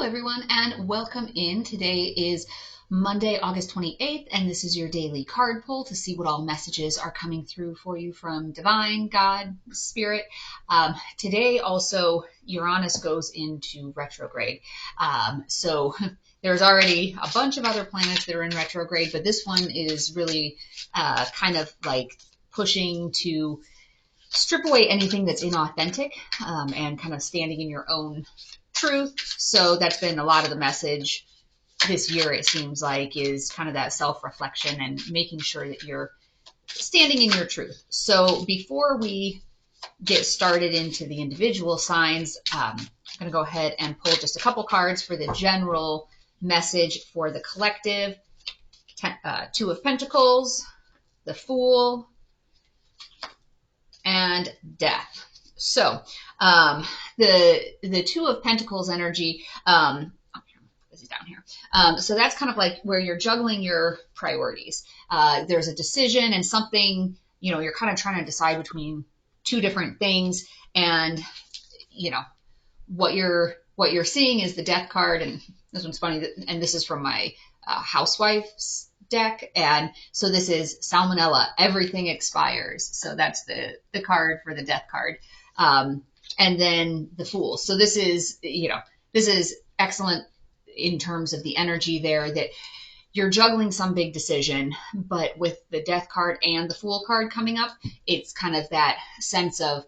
everyone, and welcome in. Today is Monday, August 28th, and this is your daily card pull to see what all messages are coming through for you from Divine, God, Spirit. Today also, Uranus goes into retrograde. So there's already a bunch of other planets that are in retrograde, but this one is really kind of like pushing to strip away anything that's inauthentic and kind of standing in your own truth. So that's been a lot of the message this year, it seems like, is kind of that self-reflection and making sure that you're standing in your truth. So before we get started into the individual signs, I'm going to go ahead and pull just a couple cards for the general message for the collective. Two of Pentacles, the Fool, and Death. So the Two of Pentacles energy, this is down here. So that's kind of like where you're juggling your priorities. There's a decision and something, you're kind of trying to decide between two different things, and what you're seeing is the Death card, and this one's funny, and this is from my Housewife's deck, and so this is Salmonella, everything expires. So that's the card for the Death card. And then the Fool. So this is, this is excellent in terms of the energy there, that you're juggling some big decision, but with the Death card and the Fool card coming up, it's kind of that sense of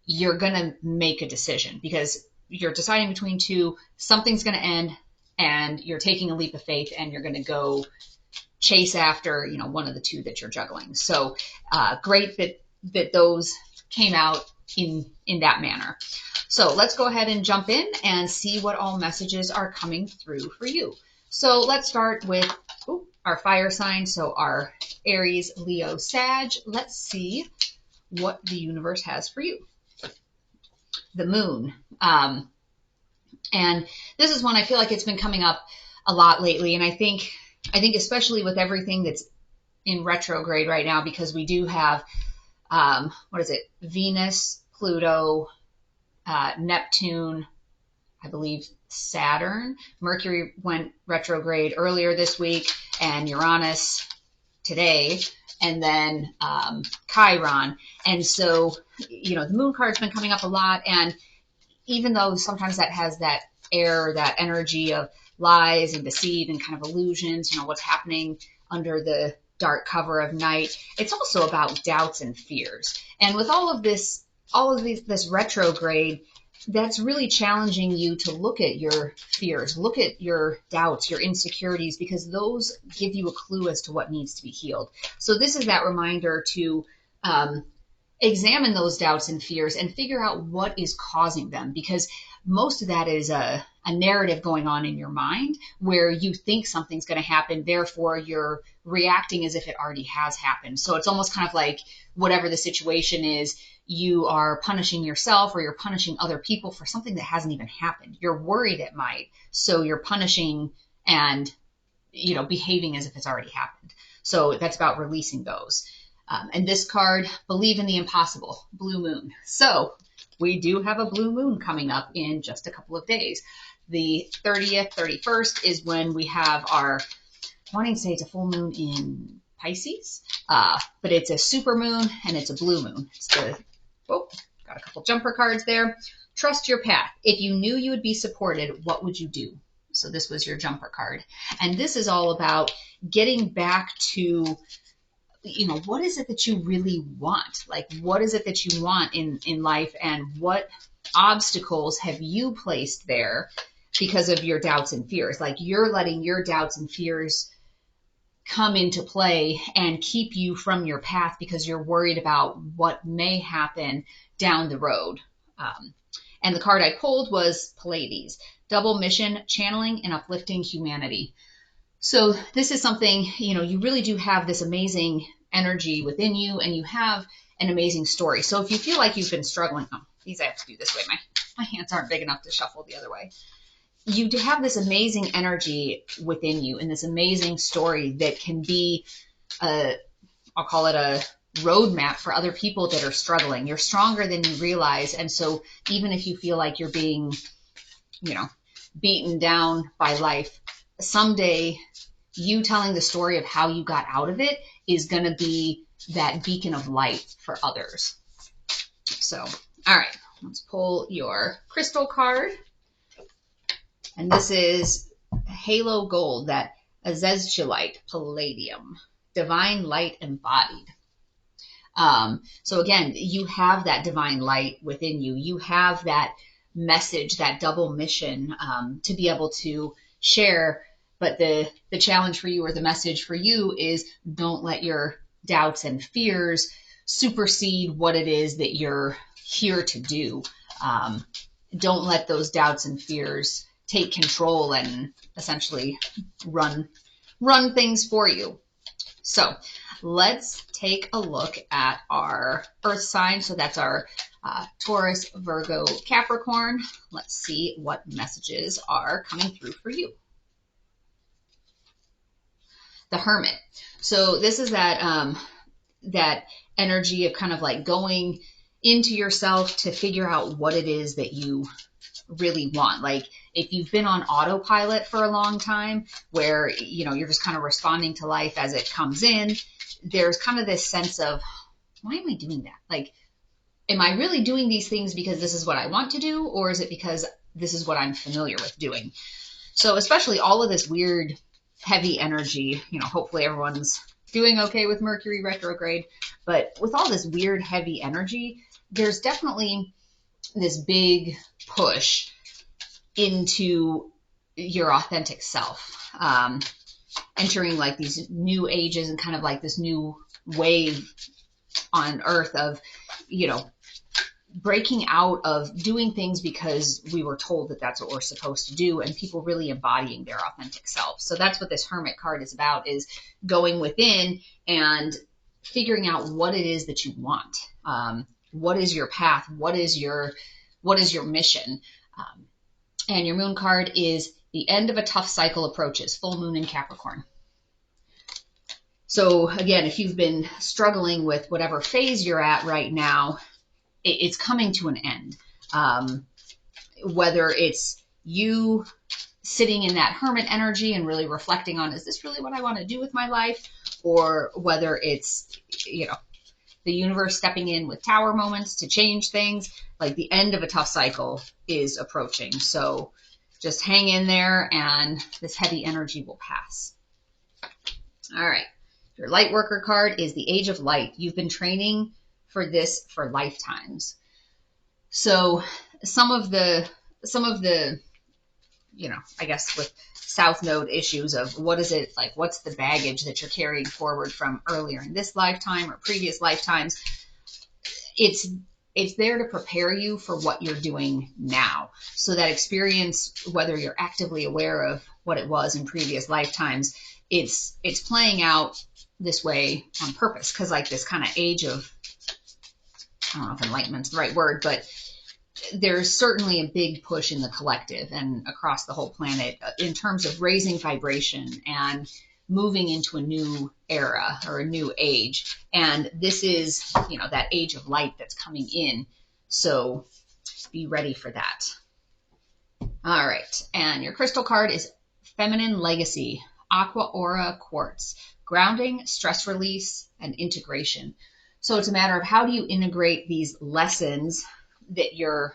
you're going to make a decision because you're deciding between two, something's going to end, and you're taking a leap of faith and you're going to go chase after, one of the two that you're juggling. So great that those came out in that manner. So let's go ahead and jump in and see what all messages are coming through for you. So let's start with our fire sign. So our Aries, Leo, Sag. Let's see what the universe has for you. The Moon. And this is one I feel like it's been coming up a lot lately. And I think especially with everything that's in retrograde right now, because we do have, Venus, Pluto, Neptune, I believe Saturn. Mercury went retrograde earlier this week, and Uranus today, and then Chiron. And so, the Moon card's been coming up a lot, and even though sometimes that has that air, that energy of lies and deceit and kind of illusions, what's happening under the dark cover of night, it's also about doubts and fears. And with all of this retrograde, that's really challenging you to look at your fears, look at your doubts, your insecurities, because those give you a clue as to what needs to be healed. So this is that reminder to examine those doubts and fears and figure out what is causing them, because most of that is a narrative going on in your mind where you think something's going to happen, therefore you're reacting as if it already has happened. So it's almost kind of like whatever the situation is, you are punishing yourself or you're punishing other people for something that hasn't even happened. You're worried it might, so you're punishing and behaving as if it's already happened. So that's about releasing those. And this card, Believe in the Impossible, Blue Moon. So we do have a blue moon coming up in just a couple of days. The 30th, 31st is when we have our, wanting to say it's a full moon in Pisces, but it's a super moon and it's a blue moon. It's got a couple jumper cards there. Trust your path. If you knew you would be supported, what would you do? So this was your jumper card. And this is all about getting back to, what is it that you really want? Like, what is it that you want in life, and what obstacles have you placed there because of your doubts and fears? Like, you're letting your doubts and fears come into play and keep you from your path because you're worried about what may happen down the road. And the card I pulled was Pleiades, Double Mission, Channeling and Uplifting Humanity. So this is something, you really do have this amazing energy within you, and you have an amazing story. So if you feel like you've been struggling, these I have to do this way. My hands aren't big enough to shuffle the other way. You have this amazing energy within you and this amazing story that can be I'll call it a roadmap for other people that are struggling. You're stronger than you realize. And so even if you feel like you're being, beaten down by life, someday you telling the story of how you got out of it is going to be that beacon of light for others. So, all right, let's pull your crystal card. And this is Halo Gold, that azeztulite palladium, divine light embodied. So again, you have that divine light within you. You have that message, that double mission to be able to share. But the challenge for you, or the message for you, is don't let your doubts and fears supersede what it is that you're here to do. Don't let those doubts and fears take control and essentially run things for you. So let's take a look at our earth sign. So that's our Taurus, Virgo, Capricorn. Let's see what messages are coming through for you. The Hermit. So this is that that energy of kind of like going into yourself to figure out what it is that you really want. Like if you've been on autopilot for a long time, where you're just kind of responding to life as it comes in, there's kind of this sense of, why am I doing that? Like, am I really doing these things because this is what I want to do, or is it because this is what I'm familiar with doing? So especially all of this weird heavy energy, hopefully everyone's doing okay with Mercury retrograde, but with all this weird heavy energy, there's definitely this big push into your authentic self, entering like these new ages and kind of like this new wave on earth of, breaking out of doing things because we were told that that's what we're supposed to do, and people really embodying their authentic self. So that's what this Hermit card is about, is going within and figuring out what it is that you want. What is your path? What is your mission? And your moon card is the end of a tough cycle approaches, full moon in Capricorn. So again, if you've been struggling with whatever phase you're at right now, it's coming to an end. Whether it's you sitting in that hermit energy and really reflecting on, is this really what I want to do with my life? Or whether it's, the universe stepping in with tower moments to change things, like the end of a tough cycle is approaching. So just hang in there and this heavy energy will pass. All right. Your light worker card is the Age of Light. You've been training for this for lifetimes. So some of the, I guess with South Node issues of what is it like, what's the baggage that you're carrying forward from earlier in this lifetime or previous lifetimes, it's there to prepare you for what you're doing now. So that experience, whether you're actively aware of what it was in previous lifetimes, it's playing out this way on purpose. Because like this kind of age of, I don't know if enlightenment's the right word, but there's certainly a big push in the collective and across the whole planet in terms of raising vibration and moving into a new era or a new age. And this is, that age of light that's coming in. So be ready for that. All right. And your crystal card is Feminine Legacy, Aqua Aura Quartz, grounding, stress release, and integration. So it's a matter of how do you integrate these lessons that you're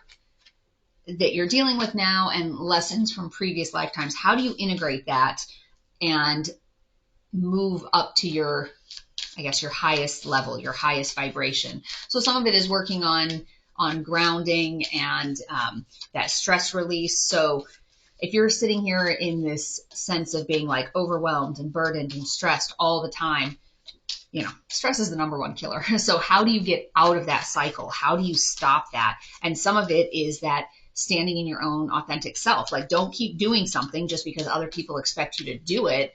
dealing with now and lessons from previous lifetimes. How do you integrate that and move up to your highest level, your highest vibration? So some of it is working on grounding and that stress release. So if you're sitting here in this sense of being like overwhelmed and burdened and stressed all the time, stress is the number one killer. So how do you get out of that cycle? How do you stop that? And some of it is that standing in your own authentic self. Like, don't keep doing something just because other people expect you to do it,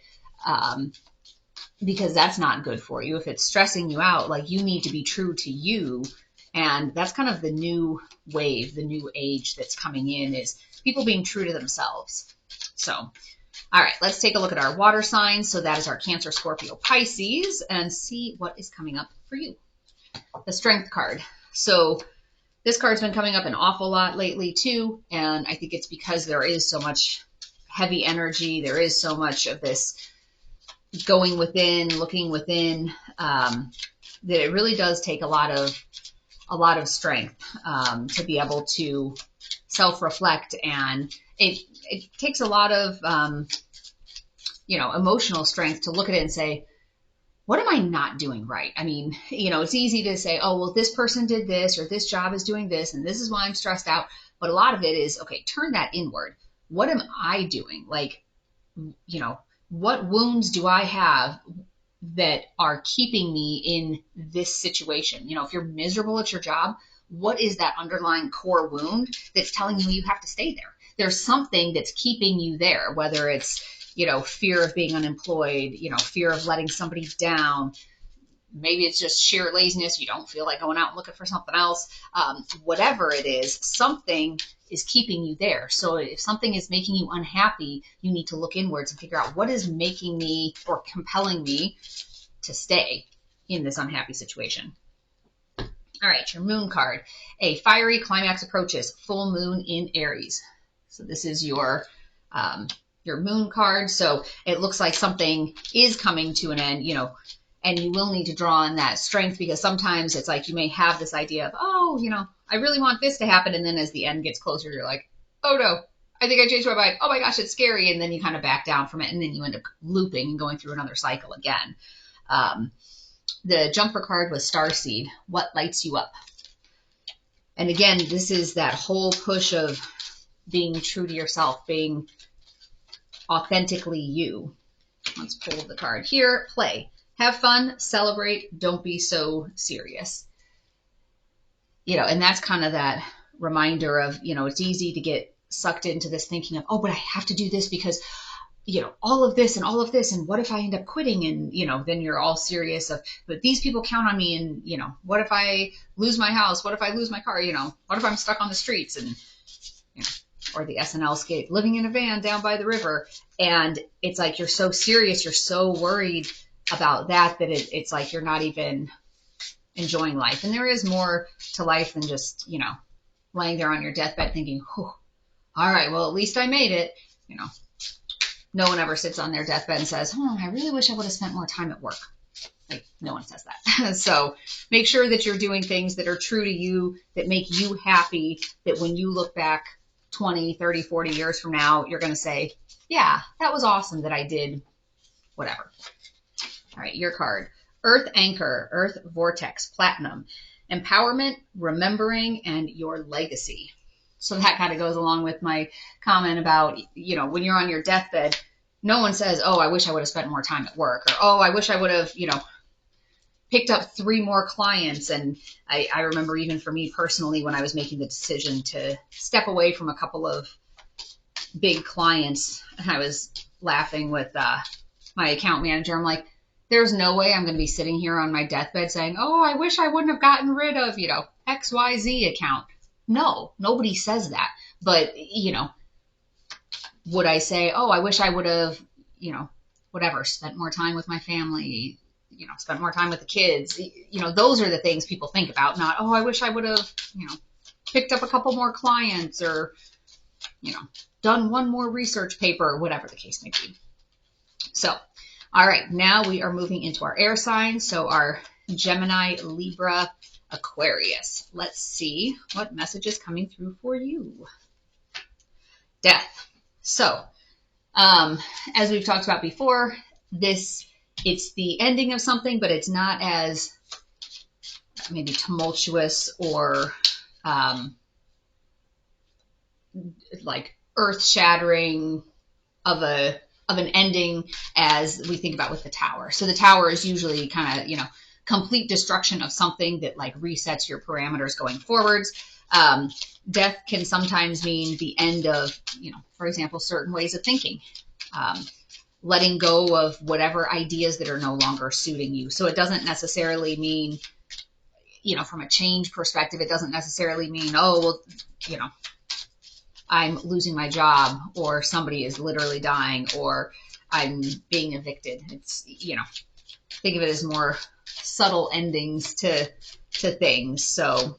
because that's not good for you. If it's stressing you out, like, you need to be true to you. And that's kind of the new wave, the new age that's coming in, is people being true to themselves. So, all right, let's take a look at our water signs. So that is our Cancer, Scorpio, Pisces, and see what is coming up for you. The Strength card. So This card's been coming up an awful lot lately too, and I think it's because there is so much heavy energy. There is so much of this going within, looking within, that it really does take a lot of strength to be able to self-reflect, and it takes a lot of emotional strength to look at it and say, what am I not doing right? I mean, it's easy to say, oh, well, this person did this, or this job is doing this, and this is why I'm stressed out. But a lot of it is, okay, turn that inward. What am I doing? Like, what wounds do I have that are keeping me in this situation? If you're miserable at your job, what is that underlying core wound that's telling you you have to stay there? There's something that's keeping you there, whether it's fear of being unemployed, fear of letting somebody down. Maybe it's just sheer laziness. You don't feel like going out and looking for something else. Whatever it is, something is keeping you there. So if something is making you unhappy, you need to look inwards and figure out what is making me or compelling me to stay in this unhappy situation. All right, your moon card. A fiery climax approaches, full moon in Aries. So this is your moon card. So it looks like something is coming to an end, and you will need to draw on that strength, because sometimes it's like you may have this idea of, oh, I really want this to happen. And then as the end gets closer, you're like, oh no, I think I changed my mind. Oh my gosh, it's scary. And then you kind of back down from it, and then you end up looping and going through another cycle again. The jumper card was Starseed. What lights you up? And again, this is that whole push of being true to yourself, being authentically you. Let's pull the card here. Play. Have fun, celebrate, don't be so serious. And that's kind of that reminder of, it's easy to get sucked into this thinking of, oh, but I have to do this because, all of this, and what if I end up quitting? And, then you're all serious of, but these people count on me, and, what if I lose my house? What if I lose my car? What if I'm stuck on the streets? And, or the SNL skate, living in a van down by the river. And it's like, you're so serious, you're so worried about that it's like you're not even enjoying life. And there is more to life than just, laying there on your deathbed thinking, all right, well, at least I made it. No one ever sits on their deathbed and says, I really wish I would have spent more time at work. Like, no one says that. So make sure that you're doing things that are true to you, that make you happy, that when you look back 20, 30, 40 years from now, you're going to say, yeah, that was awesome that I did whatever. All right, your card. Earth Anchor, Earth Vortex, Platinum. Empowerment, remembering, and your legacy. So that kind of goes along with my comment about, when you're on your deathbed, no one says, oh, I wish I would have spent more time at work, or, oh, I wish I would have, picked up 3 more clients. And I remember even for me personally, when I was making the decision to step away from a couple of big clients, and I was laughing with my account manager. I'm like, there's no way I'm going to be sitting here on my deathbed saying, oh, I wish I wouldn't have gotten rid of, XYZ account. No, nobody says that. But, would I say, oh, I wish I would have, whatever, spent more time with my family, spent more time with the kids. Those are the things people think about, not, oh, I wish I would have, picked up a couple more clients, or, done one more research paper, whatever the case may be. So, all right, now we are moving into our air signs. So our Gemini, Libra, Aquarius. Let's see what message is coming through for you. Death. So, as we've talked about before, it's the ending of something, but it's not as maybe tumultuous or like earth-shattering of an ending as we think about with the Tower. So the Tower is usually kind of, complete destruction of something that like resets your parameters going forwards. Death can sometimes mean the end of, for example, certain ways of thinking. Letting go of whatever ideas that are no longer suiting you. So it doesn't necessarily mean, from a change perspective, it doesn't necessarily mean, oh, well, I'm losing my job, or somebody is literally dying, or I'm being evicted. It's, think of it as more subtle endings to things. So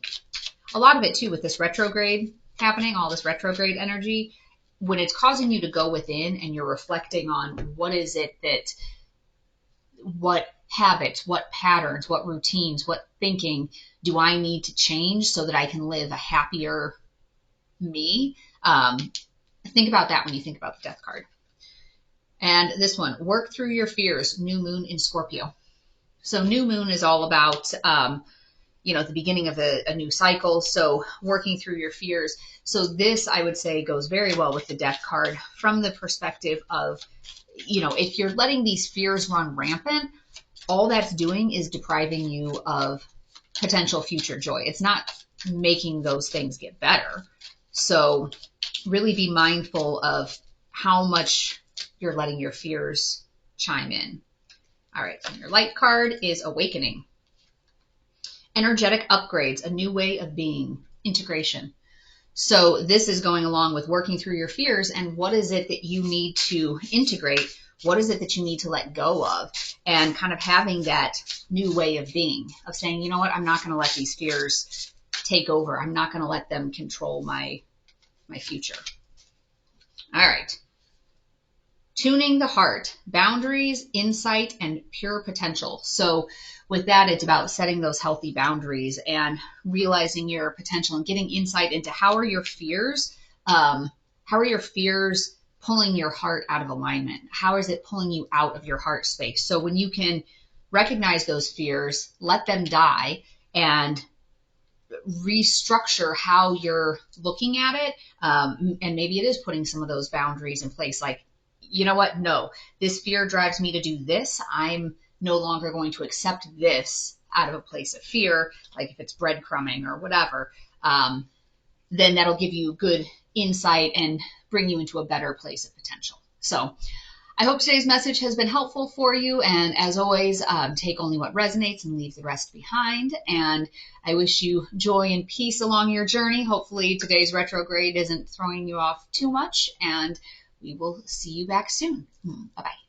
a lot of it too with this retrograde happening, all this retrograde energy, when it's causing you to go within and you're reflecting on what is it that, what habits, what patterns, what routines, what thinking do I need to change so that I can live a happier me? Think about that when you think about the Death card. And this one, work through your fears, new moon in Scorpio. So new moon is all about, the beginning of a new cycle. So working through your fears. So this, I would say, goes very well with the Death card from the perspective of, if you're letting these fears run rampant, all that's doing is depriving you of potential future joy. It's not making those things get better. So really be mindful of how much you're letting your fears chime in. All right, so your light card is awakening. Energetic upgrades, a new way of being, integration. So this is going along with working through your fears and what is it that you need to integrate? What is it that you need to let go of? And kind of having that new way of being, of saying, you know what, I'm not going to let these fears take over. I'm not going to let them control my future. All right. Tuning the heart, boundaries, insight, and pure potential. So with that, it's about setting those healthy boundaries and realizing your potential and getting insight into how are your fears pulling your heart out of alignment? How is it pulling you out of your heart space? So when you can recognize those fears, let them die, and restructure how you're looking at it, and maybe it is putting some of those boundaries in place, like, you know what? No, this fear drives me to do this. I'm no longer going to accept this out of a place of fear, like if it's breadcrumbing or whatever, then that'll give you good insight and bring you into a better place of potential. So I hope today's message has been helpful for you. And as always, take only what resonates and leave the rest behind. And I wish you joy and peace along your journey. Hopefully today's retrograde isn't throwing you off too much, and we will see you back soon. Bye-bye.